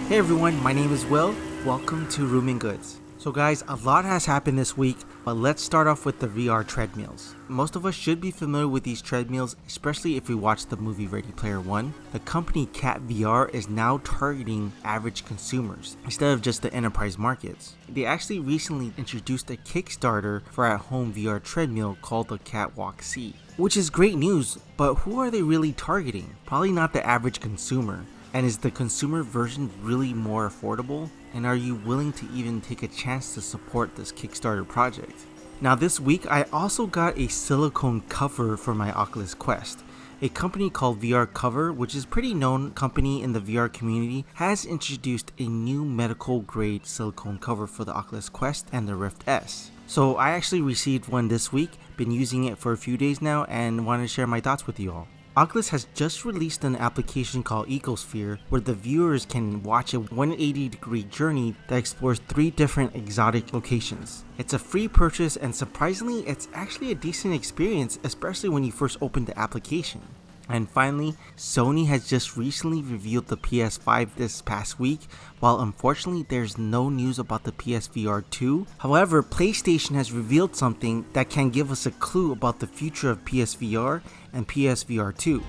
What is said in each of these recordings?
Hey everyone, my name is Will. Welcome to Rooming Goods. So guys, a lot has happened this week, but let's start off with the VR treadmills. Most of us should be familiar with these treadmills, especially if we watched the movie Ready Player One. The company Cat VR is now targeting average consumers instead of just the enterprise markets. They actually recently introduced a Kickstarter for at-home VR treadmill called the Catwalk C, which is great news, but who are they really targeting? Probably not the average consumer. And is the consumer version really more affordable? And are you willing to even take a chance to support this Kickstarter project? Now this week, I also got a silicone cover for my Oculus Quest. A company called VR Cover, which is a pretty known company in the VR community, has introduced a new medical grade silicone cover for the Oculus Quest and the Rift S. So I actually received one this week, been using it for a few days now, and wanted to share my thoughts with you all. Oculus has just released an application called Ecosphere where the viewers can watch a 180-degree journey that explores 3 different exotic locations. It's a free purchase and surprisingly, it's actually a decent experience, especially when you first open the application. And finally, Sony has just recently revealed the PS5 this past week, while unfortunately there's no news about the PSVR2. However, PlayStation has revealed something that can give us a clue about the future of PSVR and PSVR2.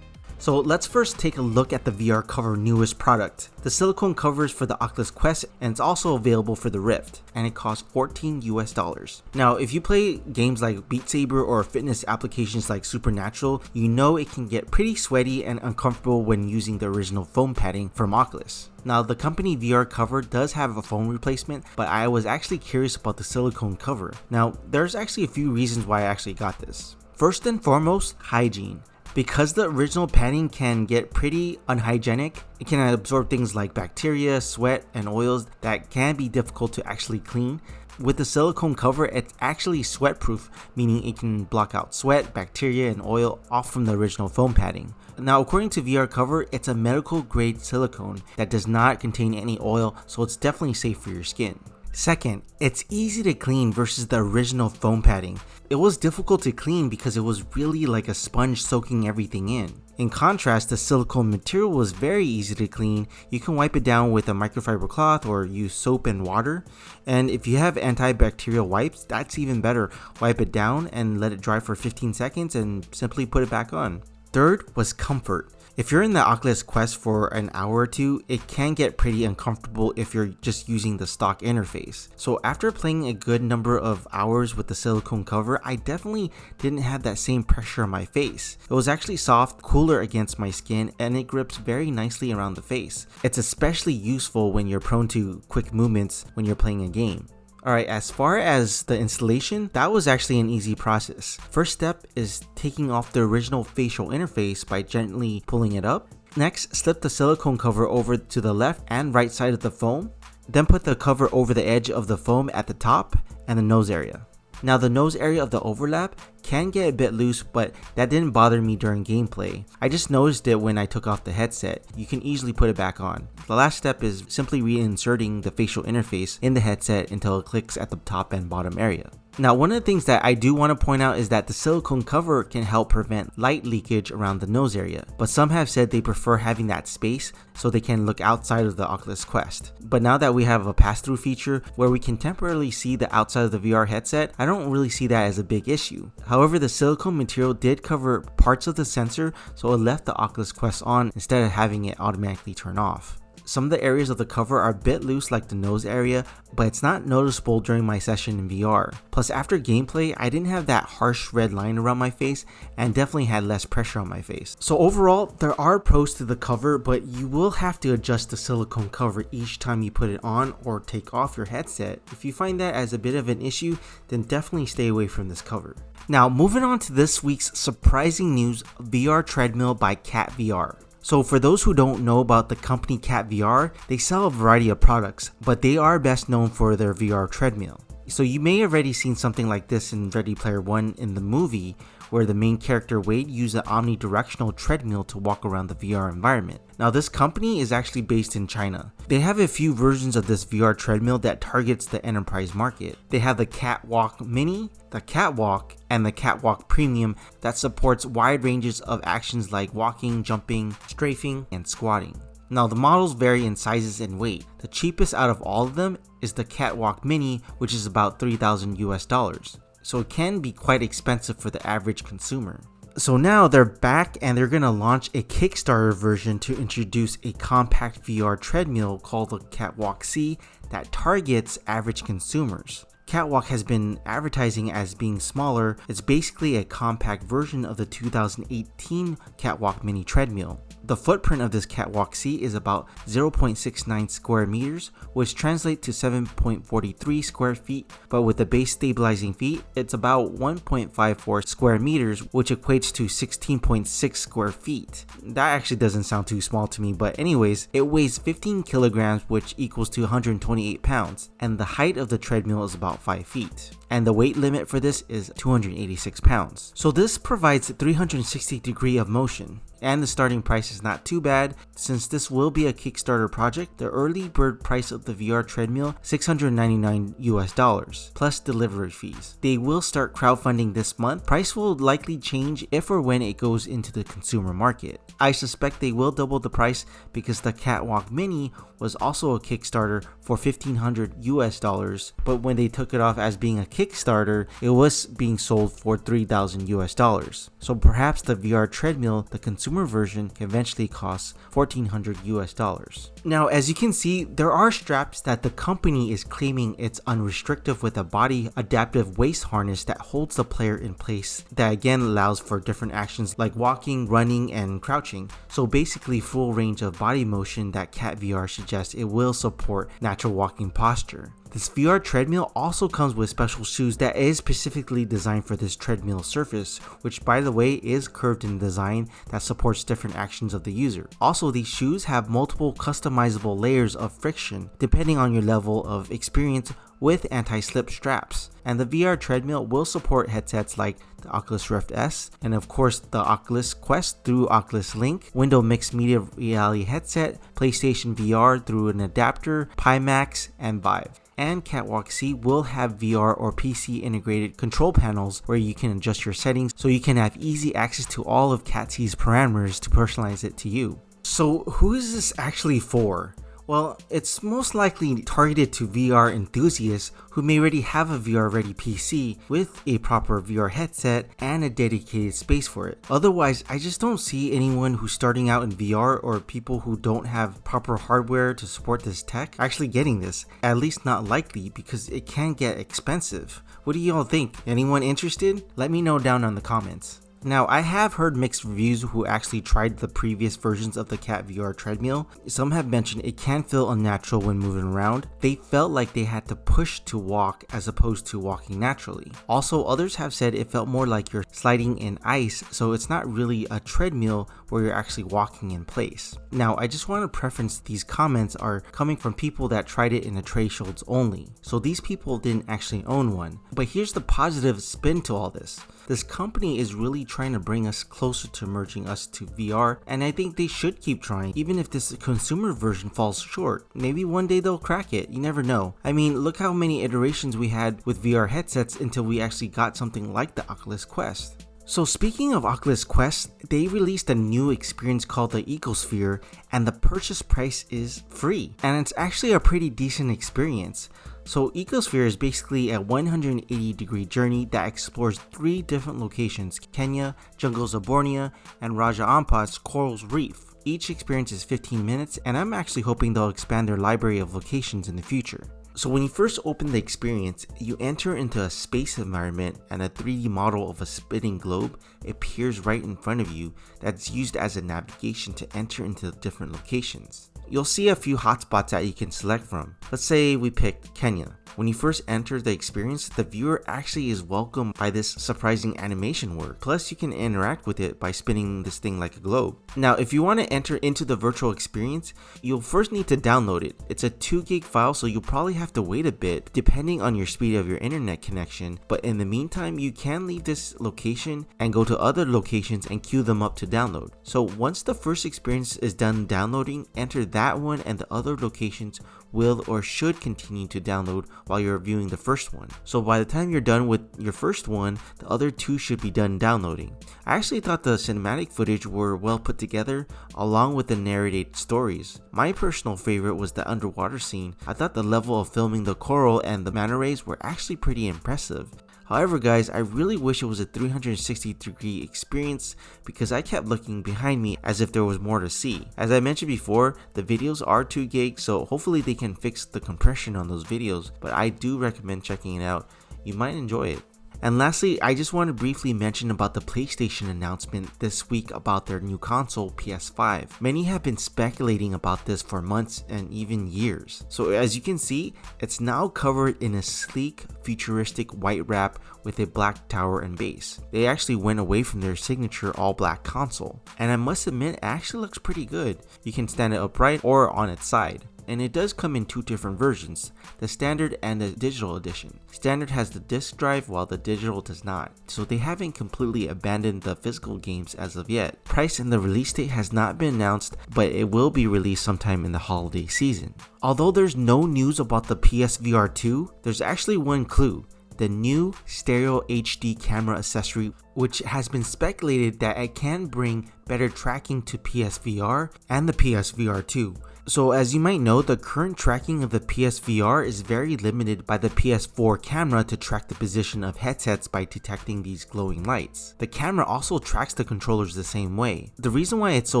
So let's first take a look at the VR Cover newest product. The silicone cover is for the Oculus Quest and it's also available for the Rift, and it costs $14 US. Now if you play games like Beat Saber or fitness applications like Supernatural, you know it can get pretty sweaty and uncomfortable when using the original foam padding from Oculus. Now the company VR Cover does have a foam replacement, but I was actually curious about the silicone cover. Now there's actually a few reasons why I actually got this. First and foremost, hygiene. Because the original padding can get pretty unhygienic, it can absorb things like bacteria, sweat, and oils that can be difficult to actually clean. With the silicone cover, it's actually sweat-proof, meaning it can block out sweat, bacteria, and oil off from the original foam padding. Now, according to VR Cover, it's a medical-grade silicone that does not contain any oil, so it's definitely safe for your skin. Second, it's easy to clean versus the original foam padding. It was difficult to clean because it was really like a sponge soaking everything in. In contrast, the silicone material was very easy to clean. You can wipe it down with a microfiber cloth or use soap and water. And if you have antibacterial wipes, that's even better. Wipe it down and let it dry for 15 seconds and simply put it back on. Third was comfort. If you're in the Oculus Quest for an hour or two, it can get pretty uncomfortable if you're just using the stock interface. So after playing a good number of hours with the silicone cover, I definitely didn't have that same pressure on my face. It was actually soft, cooler against my skin, and it grips very nicely around the face. It's especially useful when you're prone to quick movements when you're playing a game. Alright, as far as the installation, that was actually an easy process. First step is taking off the original facial interface by gently pulling it up. Next, slip the silicone cover over to the left and right side of the foam. Then put the cover over the edge of the foam at the top and the nose area. Now the nose area of the overlap can get a bit loose, but that didn't bother me during gameplay. I just noticed it when I took off the headset. You can easily put it back on. The last step is simply reinserting the facial interface in the headset until it clicks at the top and bottom area. Now one of the things that I do want to point out is that the silicone cover can help prevent light leakage around the nose area, but some have said they prefer having that space so they can look outside of the Oculus Quest. But now that we have a pass-through feature where we can temporarily see the outside of the VR headset, I don't really see that as a big issue. However, the silicone material did cover parts of the sensor, so it left the Oculus Quest on instead of having it automatically turn off. Some of the areas of the cover are a bit loose like the nose area, but it's not noticeable during my session in VR. Plus after gameplay, I didn't have that harsh red line around my face and definitely had less pressure on my face. So overall, there are pros to the cover, but you will have to adjust the silicone cover each time you put it on or take off your headset. If you find that as a bit of an issue, then definitely stay away from this cover. Now moving on to this week's surprising news, VR Treadmill by Cat VR. So for those who don't know about the company Cat VR, they sell a variety of products, but they are best known for their VR treadmill. So you may have already seen something like this in Ready Player One in the movie, where the main character Wade used an omnidirectional treadmill to walk around the VR environment. Now this company is actually based in China. They have a few versions of this VR treadmill that targets the enterprise market. They have the Catwalk Mini, the Catwalk, and the Catwalk Premium that supports wide ranges of actions like walking, jumping, strafing, and squatting. Now the models vary in sizes and weight. The cheapest out of all of them is the Catwalk Mini, which is about $3,000. So it can be quite expensive for the average consumer. So now they're back and they're going to launch a Kickstarter version to introduce a compact VR treadmill called the Catwalk C that targets average consumers. Catwalk has been advertising as being smaller. It's basically a compact version of the 2018 Catwalk Mini treadmill. The footprint of this Catwalk C is about 0.69 square meters, which translates to 7.43 square feet, but with the base stabilizing feet, it's about 1.54 square meters, which equates to 16.6 square feet. That actually doesn't sound too small to me, but anyways, it weighs 15 kilograms, which equals to 128 pounds, and the height of the treadmill is about 5 feet. And the weight limit for this is 286 pounds. So this provides 360 degree of motion. And the starting price is not too bad. Since this will be a Kickstarter project, the early bird price of the VR treadmill $699 plus delivery fees. They will start crowdfunding this month. Price will likely change if or when it goes into the consumer market. I suspect they will double the price because the Catwalk Mini was also a Kickstarter for $1,500, but when they took it off as being a Kickstarter, it was being sold for $3,000. So perhaps the VR treadmill, the consumer version, can eventually cost $1,400. Now, as you can see, there are straps that the company is claiming it's unrestricted with a body adaptive waist harness that holds the player in place, that again allows for different actions like walking, running, and crouching. So basically full range of body motion that Cat VR suggests it will support natural walking posture. This VR treadmill also comes with special shoes that is specifically designed for this treadmill surface, which by the way is curved in design that supports different actions of the user. Also, these shoes have multiple customizable layers of friction depending on your level of experience with anti-slip straps. And the VR treadmill will support headsets like the Oculus Rift S, and of course the Oculus Quest through Oculus Link, Windows Mixed Media Reality headset, PlayStation VR through an adapter, Pimax, and Vive. And Catwalk C will have VR or PC integrated control panels where you can adjust your settings so you can have easy access to all of Cat C's parameters to personalize it to you. So who is this actually for? Well, it's most likely targeted to VR enthusiasts who may already have a VR-ready PC with a proper VR headset and a dedicated space for it. Otherwise, I just don't see anyone who's starting out in VR or people who don't have proper hardware to support this tech actually getting this. At least not likely, because it can get expensive. What do y'all think? Anyone interested? Let me know down in the comments. Now, I have heard mixed reviews who actually tried the previous versions of the Cat VR treadmill. Some have mentioned it can feel unnatural when moving around. They felt like they had to push to walk as opposed to walking naturally. Also, others have said it felt more like you're sliding in ice, so it's not really a treadmill where you're actually walking in place. Now, I just want to preference these comments are coming from people that tried it in the trade shows only. So these people didn't actually own one. But here's the positive spin to all this. This company is really trying to bring us closer to merging us to VR, and I think they should keep trying, even if this consumer version falls short. Maybe one day they'll crack it, you never know. I mean, look how many iterations we had with VR headsets until we actually got something like the Oculus Quest. So speaking of Oculus Quest, they released a new experience called the Ecosphere, and the purchase price is free, and it's actually a pretty decent experience. So Ecosphere is basically a 180 degree journey that explores 3 different locations: Kenya, jungles of Bornea, and Raja Ampat's Corals Reef. Each experience is 15 minutes, and I'm actually hoping they'll expand their library of locations in the future. So when you first open the experience, you enter into a space environment and a 3D model of a spinning globe appears right in front of you that's used as a navigation to enter into different locations. You'll see a few hotspots that you can select from. Let's say we picked Kenya. When you first enter the experience, the viewer actually is welcomed by this surprising animation work. Plus, you can interact with it by spinning this thing like a globe. Now, if you want to enter into the virtual experience, you'll first need to download it. It's a 2 gig file, so you'll probably have to wait a bit depending on your speed of your internet connection, but in the meantime you can leave this location and go to other locations and queue them up to download. So once the first experience is done downloading, enter that one and the other locations will or should continue to download while you're viewing the first one. So by the time you're done with your first one, the other two should be done downloading. I actually thought the cinematic footage were well put together along with the narrated stories. My personal favorite was the underwater scene. I thought the level of filming the coral and the manta rays were actually pretty impressive. However guys, I really wish it was a 360-degree experience because I kept looking behind me as if there was more to see. As I mentioned before, the videos are 2 GB, so hopefully they can fix the compression on those videos, but I do recommend checking it out. You might enjoy it. And lastly, I just want to briefly mention about the PlayStation announcement this week about their new console, PS5. Many have been speculating about this for months and even years. So as you can see, it's now covered in a sleek, futuristic white wrap with a black tower and base. They actually went away from their signature all-black console. And I must admit, it actually looks pretty good. You can stand it upright or on its side. And it does come in 2 different versions, the standard and the digital edition. Standard has the disc drive while the digital does not, so they haven't completely abandoned the physical games as of yet. Price and the release date has not been announced, but it will be released sometime in the holiday season. Although there's no news about the PSVR2, there's actually one clue. The new stereo HD camera accessory, which has been speculated that it can bring better tracking to PSVR and the PSVR2. So as you might know, the current tracking of the PSVR is very limited by the PS4 camera to track the position of headsets by detecting these glowing lights. The camera also tracks the controllers the same way. The reason why it's so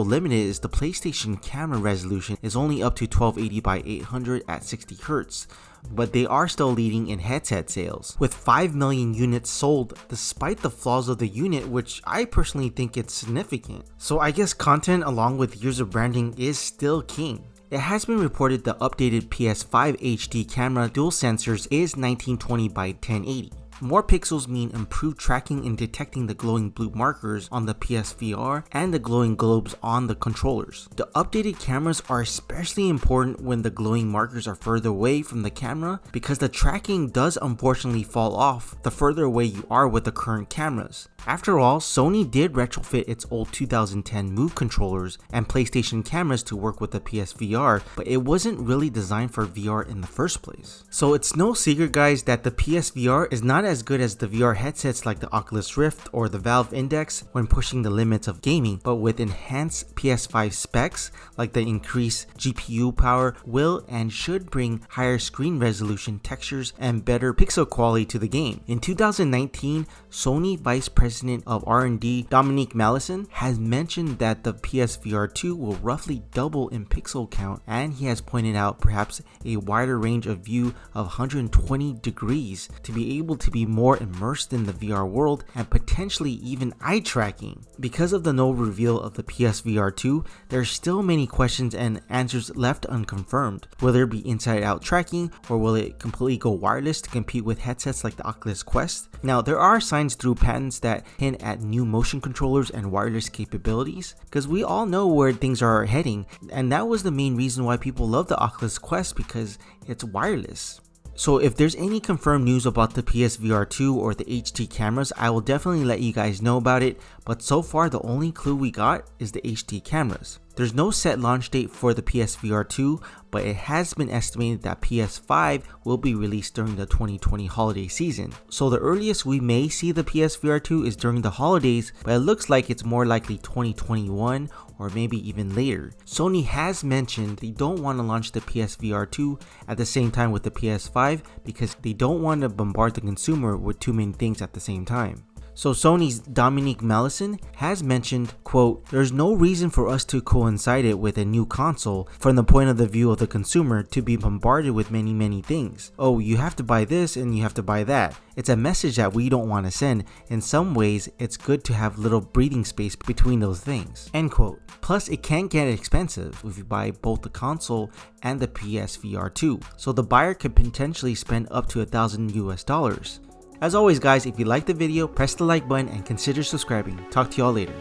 limited is the PlayStation camera resolution is only up to 1280 by 800 at 60 Hz. But they are still leading in headset sales, with 5 million units sold despite the flaws of the unit, which I personally think it's significant. So I guess content along with years of branding is still king. It has been reported the updated PS5 HD camera dual sensors is 1920 by 1080. More pixels mean improved tracking in detecting the glowing blue markers on the PSVR and the glowing globes on the controllers. The updated cameras are especially important when the glowing markers are further away from the camera because the tracking does unfortunately fall off the further away you are with the current cameras. After all, Sony did retrofit its old 2010 Move controllers and PlayStation cameras to work with the PSVR, but it wasn't really designed for VR in the first place. So it's no secret guys that the PSVR is not as good as the VR headsets like the Oculus Rift or the Valve Index when pushing the limits of gaming, but with enhanced PS5 specs like the increased GPU power will and should bring higher screen resolution, textures, and better pixel quality to the game. In 2019, Sony Vice President of R&D Dominique Mallison has mentioned that the PSVR2 will roughly double in pixel count, and he has pointed out perhaps a wider range of view of 120 degrees to be able to be more immersed in the VR world and potentially even eye tracking. Because of the no reveal of the PSVR2, there are still many questions and answers left unconfirmed. Will there be inside out tracking, or will it completely go wireless to compete with headsets like the Oculus Quest? Now there are signs through patents that hint at new motion controllers and wireless capabilities, because we all know where things are heading, and that was the main reason why people love the Oculus Quest, because it's wireless. So if there's any confirmed news about the PSVR2 or the HD cameras, I will definitely let you guys know about it, but so far the only clue we got is the HD cameras. There's no set launch date for the PSVR2, but it has been estimated that PS5 will be released during the 2020 holiday season. So the earliest we may see the PSVR2 is during the holidays, but it looks like it's more likely 2021 or maybe even later. Sony has mentioned they don't want to launch the PSVR2 at the same time with the PS5 because they don't want to bombard the consumer with too many things at the same time. So Sony's Dominique Mallison has mentioned, quote, "There's no reason for us to coincide it with a new console from the point of the view of the consumer to be bombarded with many things. Oh, you have to buy this and you have to buy that. It's a message that we don't want to send. In some ways, it's good to have little breathing space between those things." End quote. Plus, it can get expensive if you buy both the console and the PSVR2. So the buyer could potentially spend up to $1,000 US. As always guys, if you liked the video, press the like button and consider subscribing. Talk to y'all later.